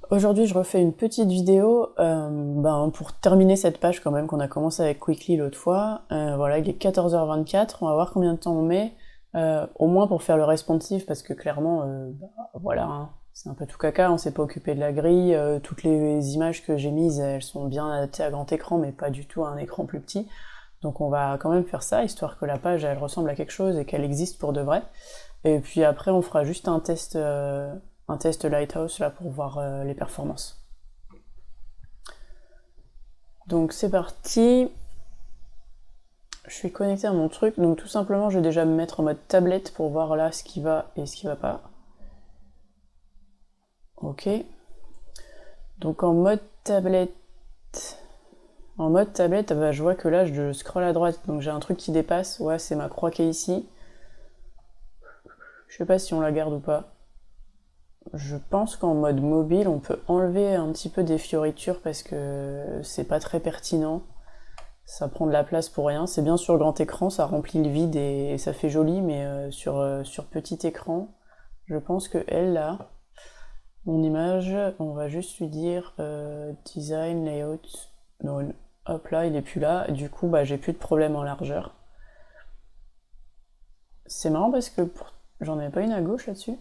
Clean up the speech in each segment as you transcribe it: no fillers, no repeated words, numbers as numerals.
Aujourd'hui, je refais une petite vidéo pour terminer cette page quand même qu'on a commencé avec Quickly l'autre fois. Voilà, il est 14h24, on va voir combien de temps on met, au moins pour faire le responsive, parce que clairement, voilà, hein, c'est un peu tout caca, on s'est pas occupé de la grille, toutes les images que j'ai mises, elles sont bien adaptées à grand écran, mais pas du tout à un écran plus petit. Donc on va quand même faire ça, histoire que la page, elle ressemble à quelque chose et qu'elle existe pour de vrai. Et puis après, on fera juste un test Lighthouse là pour voir les performances. Donc c'est parti. Je suis connecté à mon truc, donc tout simplement je vais déjà me mettre en mode tablette pour voir là ce qui va et ce qui va pas. Ok. Donc en mode tablette, bah, je vois que là je scroll à droite, donc j'ai un truc qui dépasse. Ouais, c'est ma croix qui est ici. Je sais pas si on la garde ou pas. Je pense qu'en mode mobile, on peut enlever un petit peu des fioritures parce que c'est pas très pertinent. Ça prend de la place pour rien. C'est bien sur grand écran, ça remplit le vide et ça fait joli, mais sur petit écran, je pense que elle là, mon image, on va juste lui dire design, layout, non, hop là, il est plus là. Du coup, bah j'ai plus de problème en largeur. C'est marrant parce que j'en ai pas une à gauche là-dessus.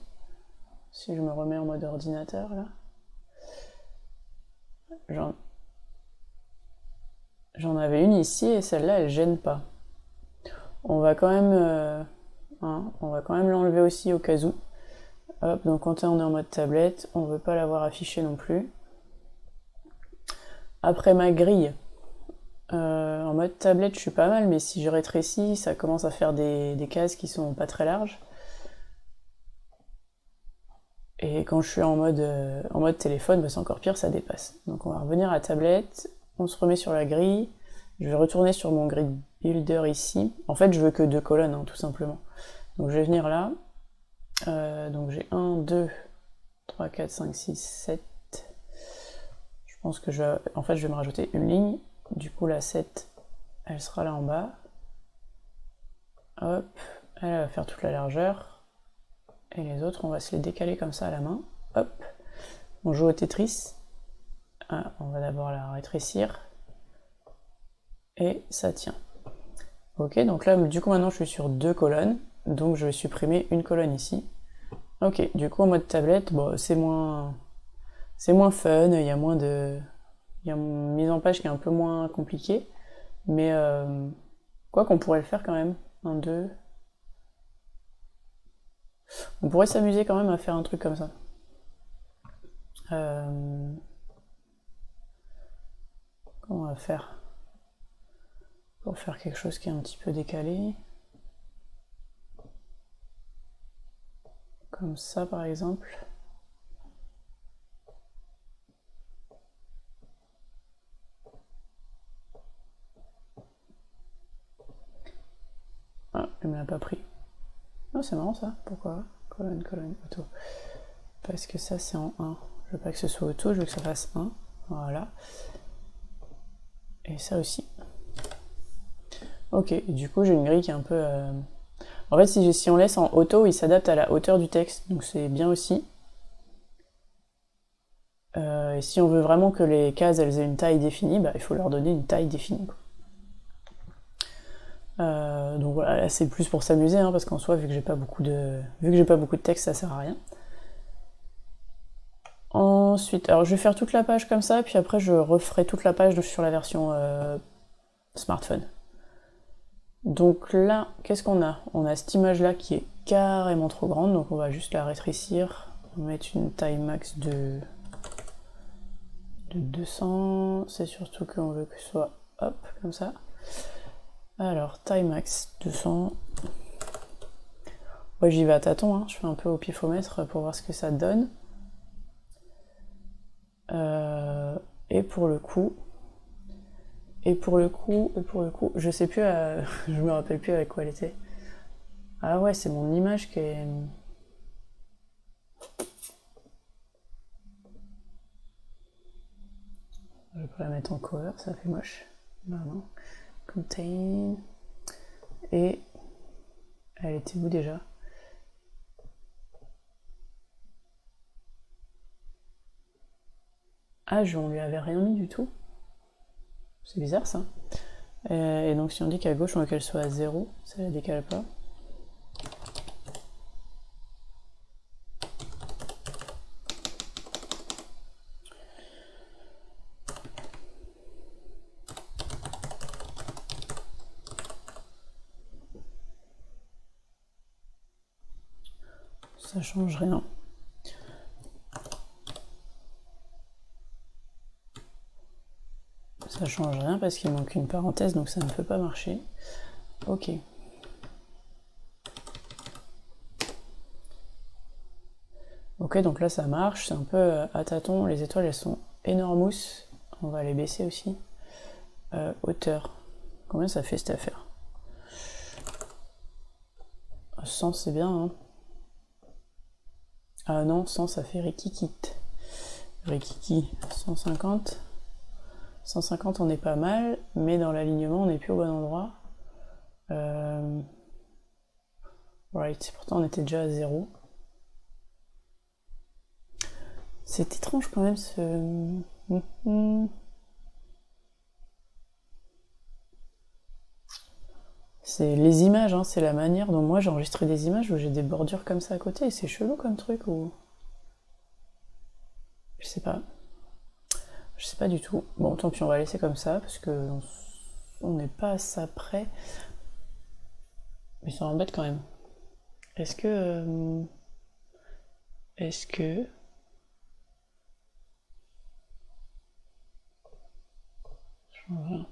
Si je me remets en mode ordinateur là, j'en j'en avais une ici et celle-là elle gêne pas. On va quand même, on va quand même l'enlever aussi au cas où. Hop, donc quand on est en mode tablette, on veut pas l'avoir affiché non plus. Après ma grille, en mode tablette, je suis pas mal, mais si je rétrécis, ça commence à faire des cases qui sont pas très larges. Et quand je suis en mode téléphone, bah c'est encore pire, ça dépasse. Donc on va revenir à tablette, on se remet sur la grille. Je vais retourner sur mon grid builder ici. En fait, je veux que deux colonnes, hein, tout simplement. Donc je vais venir là. Donc j'ai 1, 2, 3, 4, 5, 6, 7. Je pense que en fait, je vais me rajouter une ligne. Du coup, la 7, elle sera là en bas. Hop, elle va faire toute la largeur. Et les autres, on va se les décaler comme ça à la main. Hop, on joue au Tetris. Ah, on va d'abord la rétrécir. Et ça tient. Ok, donc là, du coup, maintenant, je suis sur deux colonnes. Donc, je vais supprimer une colonne ici. Ok, du coup, en mode tablette, bon, c'est moins fun, il y a moins de... Il y a une mise en page qui est un peu moins compliquée. Mais quoi qu'on pourrait le faire quand même. Un, deux. On pourrait s'amuser quand même à faire un truc comme ça. Comment on va faire pour faire quelque chose qui est un petit peu décalé? Comme ça par exemple. Ah, il me l'a pas pris. Non, c'est marrant ça. Pourquoi? Colonne, colonne, auto. Parce que ça c'est en 1. Je veux pas que ce soit auto, je veux que ça fasse 1. Voilà. Et ça aussi. Ok, et du coup j'ai une grille qui est un peu... En fait, si on laisse en auto, il s'adapte à la hauteur du texte, donc c'est bien aussi. Et si on veut vraiment que les cases elles aient une taille définie, bah, il faut leur donner une taille définie. Donc voilà, là c'est plus pour s'amuser, hein, parce qu'en soi, vu que j'ai pas beaucoup de texte, ça sert à rien. Ensuite, alors je vais faire toute la page comme ça, puis après je referai toute la page sur la version smartphone. Donc là, qu'est-ce qu'on a? On a cette image-là qui est carrément trop grande, donc on va juste la rétrécir, mettre une taille max de 200. C'est surtout qu'on veut que ce soit hop, comme ça. Alors, taille max 200. Ouais, j'y vais à tâtons, hein. Je fais un peu au pifomètre pour voir ce que ça donne. Et pour le coup, je sais plus, je me rappelle plus avec quoi elle était. Ah ouais, c'est mon image qui est... Je vais pas la mettre en cover, ça fait moche. Non. Contain. Et elle était où déjà? Ah, on lui avait rien mis du tout. C'est bizarre ça. Et donc si on dit qu'à gauche on veut qu'elle soit à 0, ça la décale pas. Ça change rien. Ça change rien parce qu'il manque une parenthèse, donc ça ne peut pas marcher. Ok. Ok, donc là ça marche, c'est un peu à tâtons. Les étoiles elles sont énormous. On va les baisser aussi. Hauteur. Combien ça fait cette affaire? 100 c'est bien, hein. Ah non, 100 ça fait Rikikit. Rikiki, 150. 150 on est pas mal, mais dans l'alignement on n'est plus au bon endroit. Right, pourtant on était déjà à 0. C'est étrange quand même ce... C'est les images, hein, c'est la manière dont moi j'ai enregistré des images où j'ai des bordures comme ça à côté, et c'est chelou comme truc ou... Je sais pas. Je sais pas du tout. Bon, tant pis, on va laisser comme ça, parce que on n'est pas à ça près. Mais ça m'embête quand même. Est-ce que... Est-ce que... Voilà.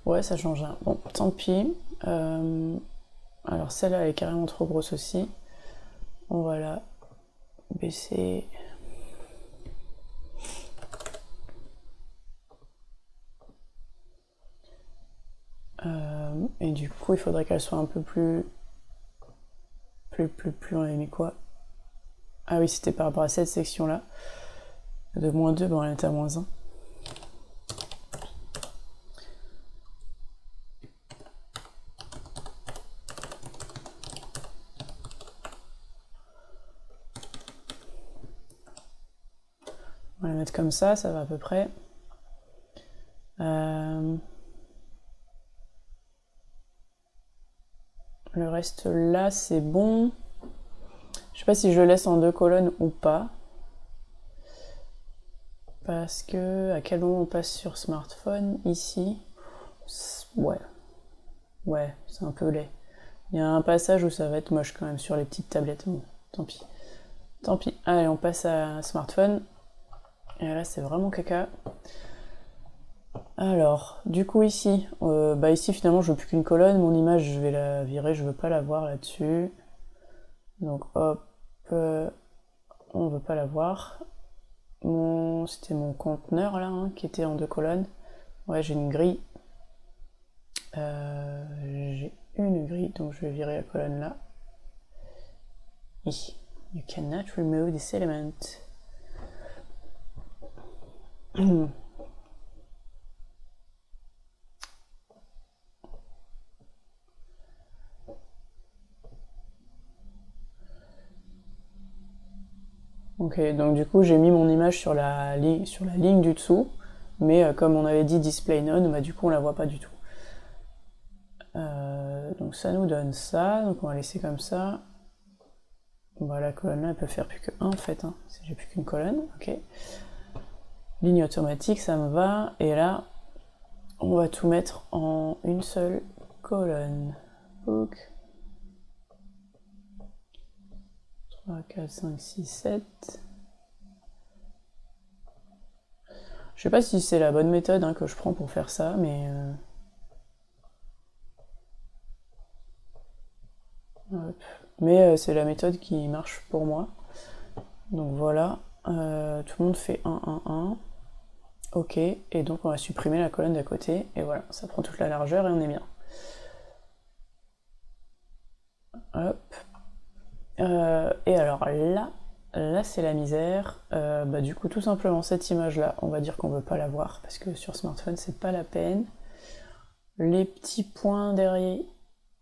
Ouais, ça change rien. Bon, tant pis. Alors celle-là, elle est carrément trop grosse aussi. On va la baisser. Et du coup, il faudrait qu'elle soit un peu plus... On avait mis quoi? Ah oui, c'était par rapport à cette section-là. De -2, bon, elle est à -1. On va la mettre comme ça va à peu près. Le reste là, c'est bon. Je sais pas si je le laisse en 2 colonnes ou pas. Parce que à quel moment on passe sur smartphone? Ici. Ouais. Ouais, c'est un peu laid. Il y a un passage où ça va être moche quand même sur les petites tablettes. Bon, tant pis. Tant pis. Allez, on passe à smartphone. Et là, c'est vraiment caca. Alors, du coup ici, ici finalement je veux plus qu'une colonne, mon image je vais la virer, je veux pas la voir là-dessus. Donc hop, on veut pas la voir. C'était mon conteneur là, hein, qui était en 2 colonnes. Ouais, j'ai une grille. J'ai une grille, donc je vais virer la colonne là. You cannot remove this element. Ok, donc du coup j'ai mis mon image sur la ligne du dessous, mais comme on avait dit display none, bah du coup on la voit pas du tout. Donc ça nous donne ça, donc on va laisser comme ça. Bah la colonne là elle peut faire plus que 1 en fait, hein, si j'ai plus qu'une colonne, ok. Ligne automatique, ça me va, et là on va tout mettre en une seule colonne. Book. 3, 4, 5, 6, 7. Je sais pas si c'est la bonne méthode hein, que je prends pour faire ça, mais... Mais c'est la méthode qui marche pour moi. Donc voilà, tout le monde fait 1, 1, 1. Ok, et donc on va supprimer la colonne d'à côté, et voilà, ça prend toute la largeur et on est bien. Hop. Et alors là c'est la misère. Du coup, tout simplement, cette image-là, on va dire qu'on veut pas la voir, parce que sur smartphone, c'est pas la peine. Les petits points derrière...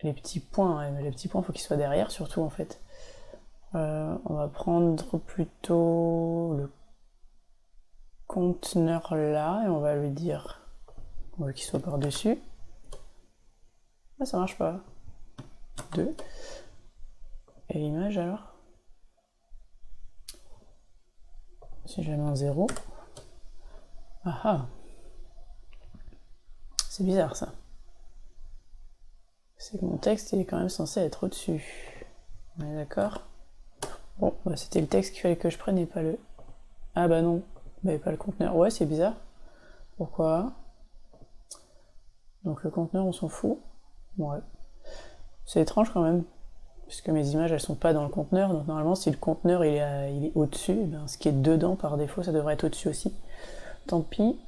Les petits points, ouais, mais les petits points, faut qu'ils soient derrière, surtout, en fait. On va prendre plutôt le conteneur là, et on va lui dire qu'il soit par-dessus. Ah, ça marche pas. 2. Et l'image, alors? Si je la mets en 0. Ah ah. C'est bizarre, ça. C'est que mon texte, il est quand même censé être au-dessus. On est d'accord? Bon, bah c'était le texte qu'il fallait que je prenne et pas le... Ah bah non, bah pas le conteneur. Ouais, c'est bizarre. Pourquoi? Donc le conteneur, on s'en fout. Ouais. C'est étrange quand même, puisque mes images, elles sont pas dans le conteneur. Donc normalement, si le conteneur, il est au-dessus, ben, ce qui est dedans, par défaut, ça devrait être au-dessus aussi. Tant pis.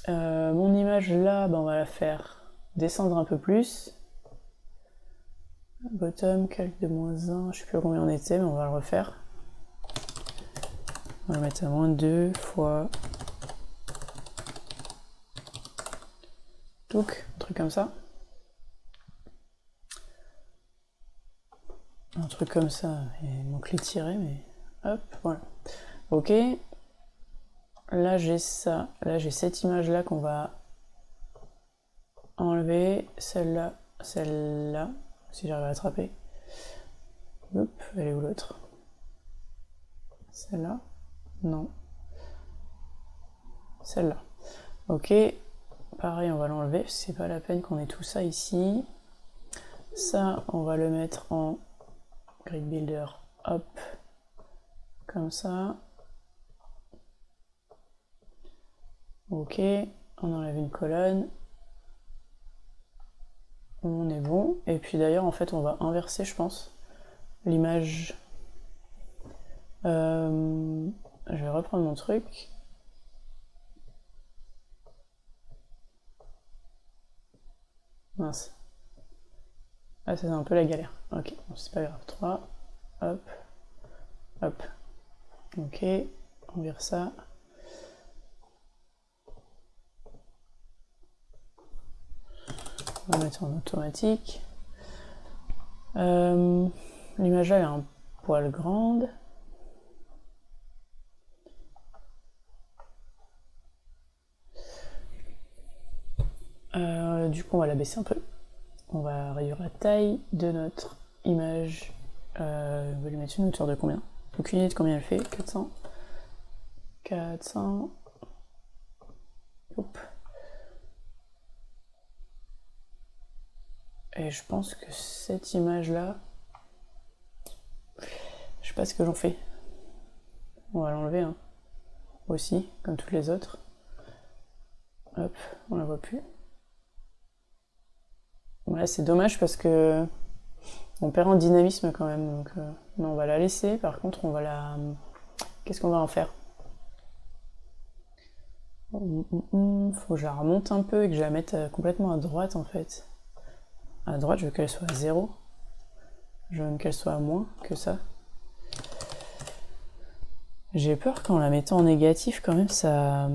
Mon image là, ben, on va la faire descendre un peu plus. Bottom, calque de -1, je sais plus à combien on était, mais on va le refaire. On va le mettre à -2 fois... Donc, un truc comme ça. Un truc comme ça, il manque les tirets, mais... Hop, voilà. Ok. Là, j'ai ça. Là, j'ai cette image-là qu'on va enlever. Celle-là, celle-là, si j'arrive à l'attraper. Hop, elle est où l'autre? Celle-là? Non. Celle-là. Ok. Pareil, on va l'enlever, c'est pas la peine qu'on ait tout ça ici. Ça, on va le mettre en grid builder. Hop. Comme ça. Ok. On enlève une colonne. On est bon. Et puis d'ailleurs, en fait, on va inverser, je pense, l'image. Je vais reprendre mon truc. Mince. Ah, c'est un peu la galère. Ok, bon, c'est pas grave. 3. Hop. Hop. Ok. On vire ça. On va mettre en automatique. L'image là, elle est un poil grande. Du coup, on va la baisser un peu. On va réduire la taille de notre image. On va lui mettre une hauteur de combien? Aucune idée de combien elle fait. 400. 400. Hop. Et je pense que cette image-là, je sais pas ce que j'en fais. On va l'enlever, hein. Aussi, comme toutes les autres. Hop, on la voit plus. Ouais, c'est dommage parce que on perd en dynamisme quand même. Donc, non, on va la laisser. Par contre, on va la... Qu'est-ce qu'on va en faire? Faut que je la remonte un peu et que je la mette complètement à droite en fait. À droite, je veux qu'elle soit à 0. Je veux qu'elle soit à moins que ça. J'ai peur qu'en la mettant en négatif, quand même, ça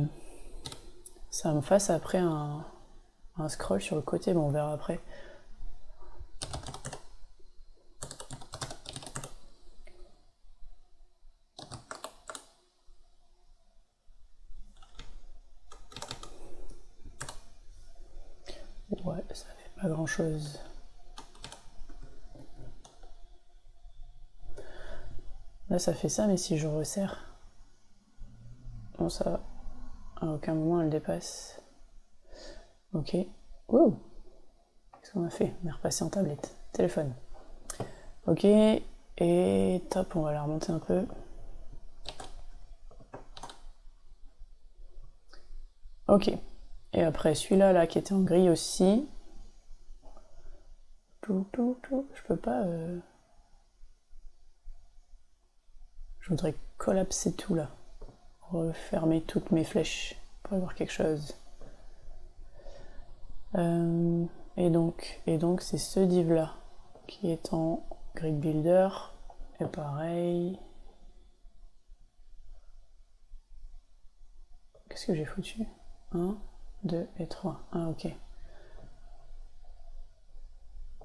me fasse après un scroll sur le côté, mais on verra après. Ouais, ça fait pas grand chose. Là, ça fait ça, mais si je resserre, bon, ça va. À aucun moment elle dépasse. Ok. Wow. Qu'est-ce qu'on a fait? On est repassé en tablette. Téléphone. Ok. Et top, on va la remonter un peu. Ok. Et après celui-là là, qui était en gris aussi. Je peux pas... Je voudrais collapser tout là. Refermer toutes mes flèches pour avoir quelque chose. Et donc c'est ce div là qui est en grid builder. Et pareil. Qu'est-ce que j'ai foutu? 1, 2 et 3. Ah ok.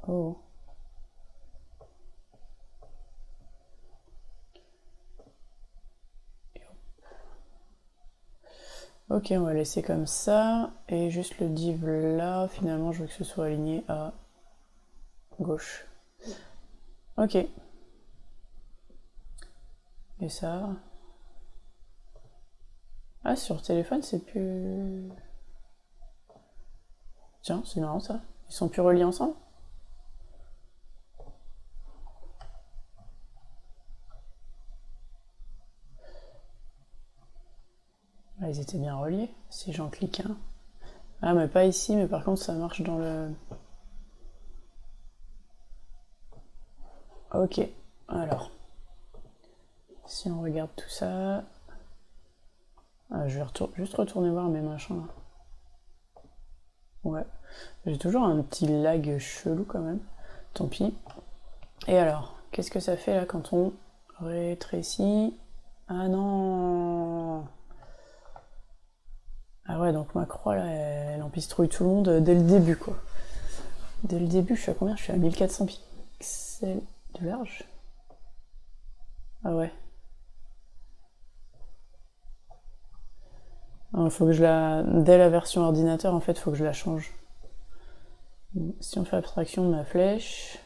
Oh. Ok, on va laisser comme ça. Et juste le div là, finalement, je veux que ce soit aligné à gauche. Ok. Et ça... Ah, sur téléphone, c'est plus... Tiens, c'est marrant ça. Ils sont plus reliés ensemble? Ah, ils étaient bien reliés, si j'en clique un. Ah, mais pas ici, mais par contre, ça marche dans le... Ok, alors... Si on regarde tout ça... Ah, je vais juste retourner voir mes machins là. Ouais, j'ai toujours un petit lag chelou quand même. Tant pis. Et alors, qu'est-ce que ça fait là quand on rétrécit? Ah non! Ah ouais, donc ma croix là, elle empistrouille tout le monde dès le début quoi. Dès le début, je suis à combien? Je suis à 1400 pixels de large? Ah ouais. Faut que je la... Dès la version ordinateur, en fait, faut que je la change. Si on fait abstraction de ma flèche...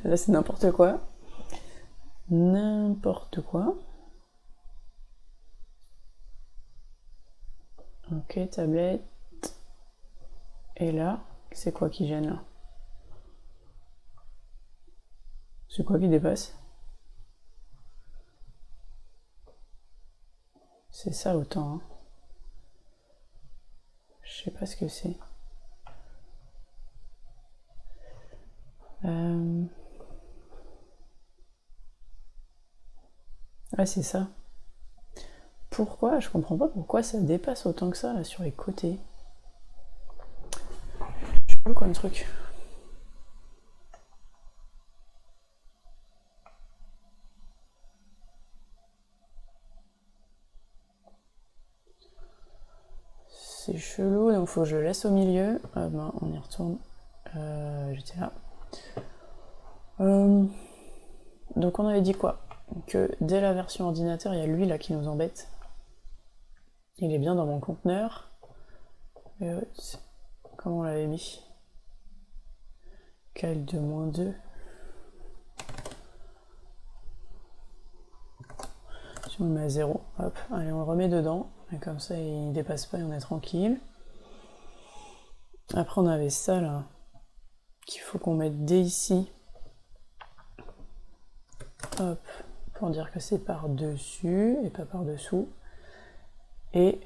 Là, c'est n'importe quoi. N'importe quoi. Ok, tablette. Et là, c'est quoi qui gêne là? C'est quoi qui dépasse? C'est ça autant, hein. Je sais pas ce que c'est. Ouais, c'est ça. Pourquoi? Je comprends pas pourquoi ça dépasse autant que ça là sur les côtés. Je sais pas quoi le truc. C'est chelou, donc faut que je le laisse au milieu. Ah ben, on y retourne. J'étais là. Donc on avait dit quoi? Que dès la version ordinateur, il y a lui là qui nous embête. Il est bien dans mon conteneur. Comment on l'avait mis? Cal de -2. Si on le met à 0, hop, allez on le remet dedans. Et comme ça il dépasse pas et on est tranquille. Après on avait ça là, qu'il faut qu'on mette dès ici. Hop, pour dire que c'est par-dessus et pas par-dessous. Et...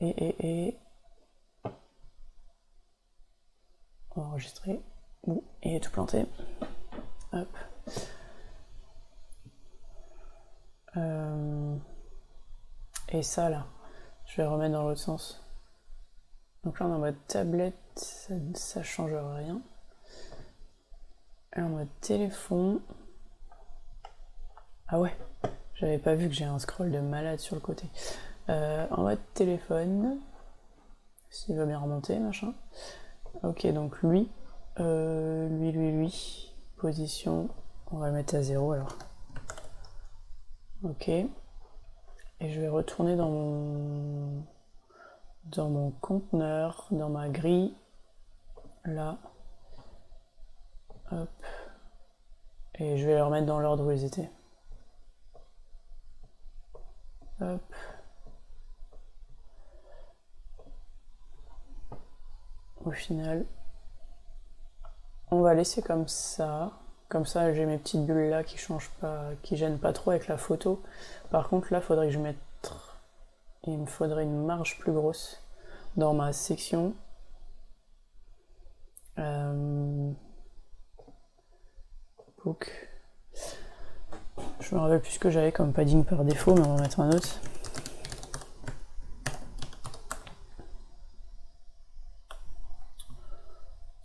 On va enregistrer. Ouh, il est tout planté. Hop. Et ça là, je vais remettre dans l'autre sens. Donc là on est en mode tablette, ça change rien. Et en mode téléphone. Ah ouais, j'avais pas vu que j'ai un scroll de malade sur le côté. En mode téléphone, s'il veut bien remonter, machin. Ok, donc lui, position, on va le mettre à 0 alors. Ok. Et je vais retourner dans mon conteneur, dans ma grille, là. Hop. Et je vais les remettre dans l'ordre où ils étaient. Hop. Au final, on va laisser comme ça. Comme ça, j'ai mes petites bulles là qui changent pas, qui gênent pas trop avec la photo. Par contre, là, faudrait que je mette... Il me faudrait une marge plus grosse dans ma section. webhook. Je me rappelle plus ce que j'avais comme padding par défaut, mais on va mettre un autre.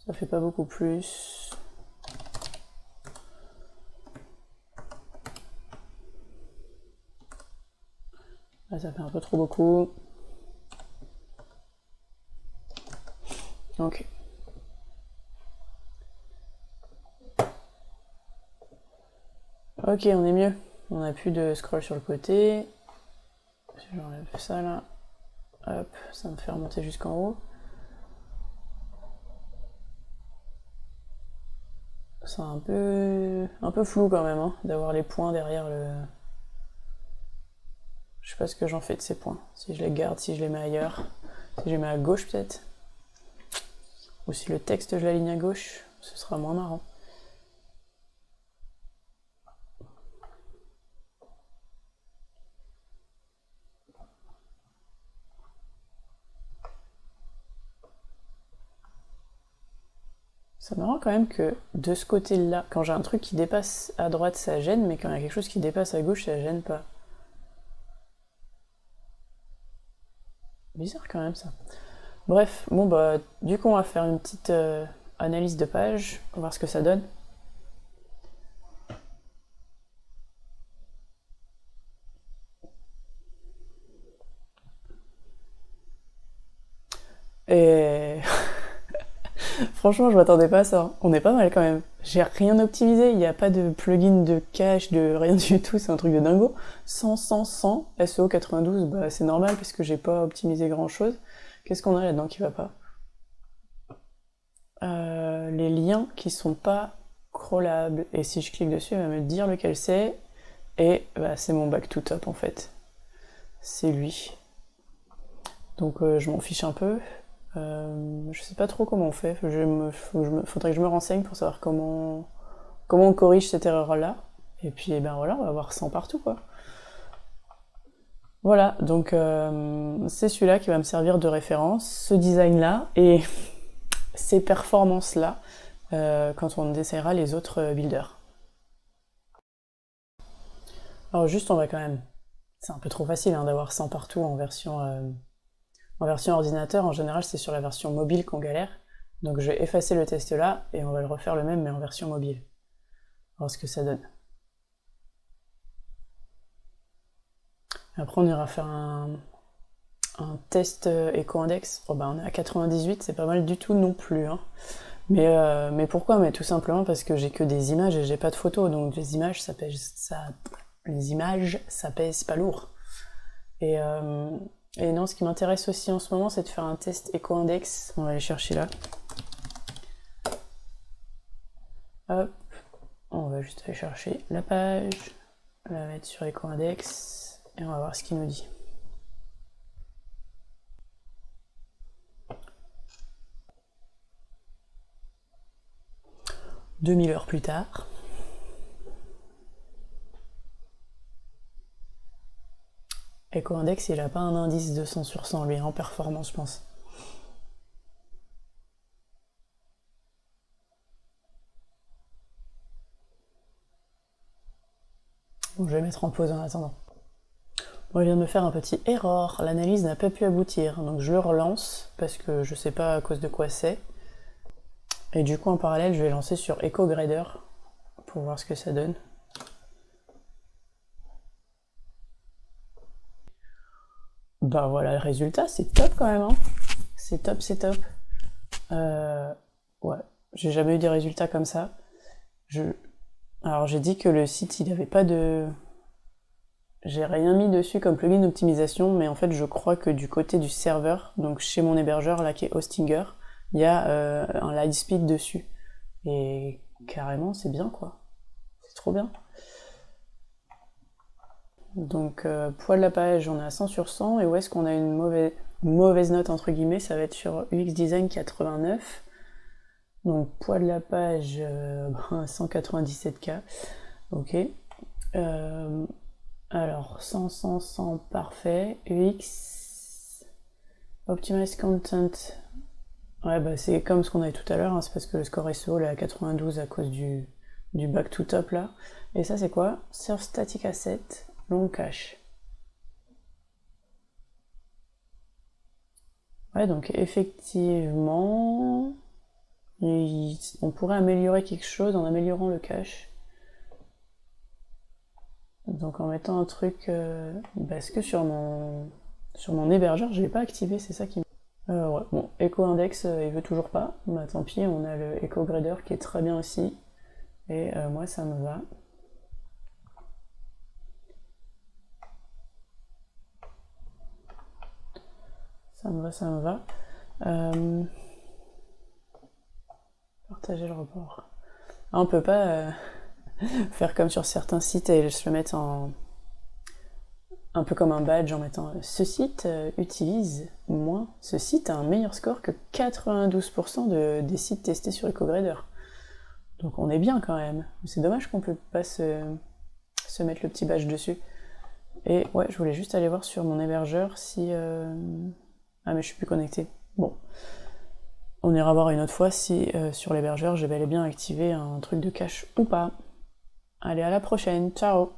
Ça fait pas beaucoup plus. Là, ça fait un peu trop beaucoup. Ok. Ok, on est mieux. On n'a plus de scroll sur le côté. Si j'enlève ça là, hop, ça me fait remonter jusqu'en haut. C'est un peu flou quand même, hein, d'avoir les points derrière le... Je sais pas ce que j'en fais de ces points. Si je les garde, si je les mets ailleurs. Si je les mets à gauche peut-être. Ou si le texte je l'aligne à gauche, ce sera moins marrant. C'est marrant quand même que de ce côté-là, quand j'ai un truc qui dépasse à droite, ça gêne, mais quand il y a quelque chose qui dépasse à gauche, ça gêne pas. Bizarre quand même ça. Bref, bon bah du coup on va faire une petite analyse de page, on va voir ce que ça donne. Et franchement, je m'attendais pas à ça. On est pas mal quand même. J'ai rien optimisé, il n'y a pas de plugin de cache, de rien du tout, c'est un truc de dingo. 100, 100, 100, SEO 92, bah c'est normal parce que j'ai pas optimisé grand chose. Qu'est-ce qu'on a là-dedans qui va pas? Les liens qui sont pas crawlables. Et si je clique dessus, il va me dire lequel c'est. Et bah, c'est mon back to top en fait. C'est lui. Donc je m'en fiche un peu. Je sais pas trop comment on fait. Faudrait que je me renseigne pour savoir comment on corrige cette erreur-là. Et puis ben voilà, on va avoir 100 partout quoi. Voilà, donc c'est celui-là qui va me servir de référence, ce design-là et ces performances-là quand on essaiera les autres builders. Alors juste, on va quand même... C'est un peu trop facile hein, d'avoir 100 partout en version ordinateur. En général, c'est sur la version mobile qu'on galère. Donc je vais effacer le test là et on va le refaire le même mais en version mobile. On va voir ce que ça donne. Après, on ira faire un test éco-index. Oh, bah, on est à 98, c'est pas mal du tout non plus. Hein. Mais pourquoi? Mais tout simplement parce que j'ai que des images et j'ai pas de photos. Donc les images, ça pèse pas lourd. Et non, ce qui m'intéresse aussi en ce moment, c'est de faire un test éco-index. On va aller chercher là. Hop. On va juste aller chercher la page. On va mettre sur éco-index. Et on va voir ce qu'il nous dit. « 2000 heures plus tard. EcoIndex, il a pas un indice de 100 sur 100, lui, en performance, je pense. Bon, je vais mettre en pause en attendant. Bon, il vient de me faire un petit erreur. L'analyse n'a pas pu aboutir, donc je le relance, parce que je sais pas à cause de quoi c'est. Et du coup, en parallèle, je vais lancer sur EcoGrader, pour voir ce que ça donne. Bah voilà le résultat, c'est top quand même, hein. C'est top, c'est top. Ouais, j'ai jamais eu des résultats comme ça. Alors j'ai dit que le site, il avait pas de... J'ai rien mis dessus comme plugin d'optimisation, mais en fait je crois que du côté du serveur, donc chez mon hébergeur là qui est Hostinger, il y a un Lightspeed dessus. Et carrément c'est bien quoi. C'est trop bien. Donc poids de la page, on est à 100 sur 100, et où est-ce qu'on a une mauvaise note entre guillemets, ça va être sur UX Design 89. Donc poids de la page 197K. Ok. Alors 100, 100, 100, parfait. UX Optimize Content. Ouais bah c'est comme ce qu'on avait tout à l'heure, hein, c'est parce que le score SEO là à 92 à cause du du back to top là. Et ça c'est quoi? Serve static asset, long cache. Ouais, donc effectivement, on pourrait améliorer quelque chose en améliorant le cache. Donc en mettant un truc... parce que sur mon hébergeur, je l'ai pas activé, c'est ça qui... Ouais. Bon, Echo Index, il veut toujours pas. Bah tant pis, on a le Echo Grader qui est très bien aussi. Et moi, ça me va. Ça me va, ça me va. Partager le report. Ah, on peut pas faire comme sur certains sites et se le mettre un peu comme un badge en mettant ce site utilise moins. Ce site a un meilleur score que 92% des sites testés sur EcoGrader. Donc on est bien quand même. C'est dommage qu'on peut pas se mettre le petit badge dessus. Et ouais, je voulais juste aller voir sur mon hébergeur si... Ah mais je suis plus connecté. Bon. On ira voir une autre fois si sur l'hébergeur j'ai bel et bien activé un truc de cache ou pas. Allez, à la prochaine, ciao!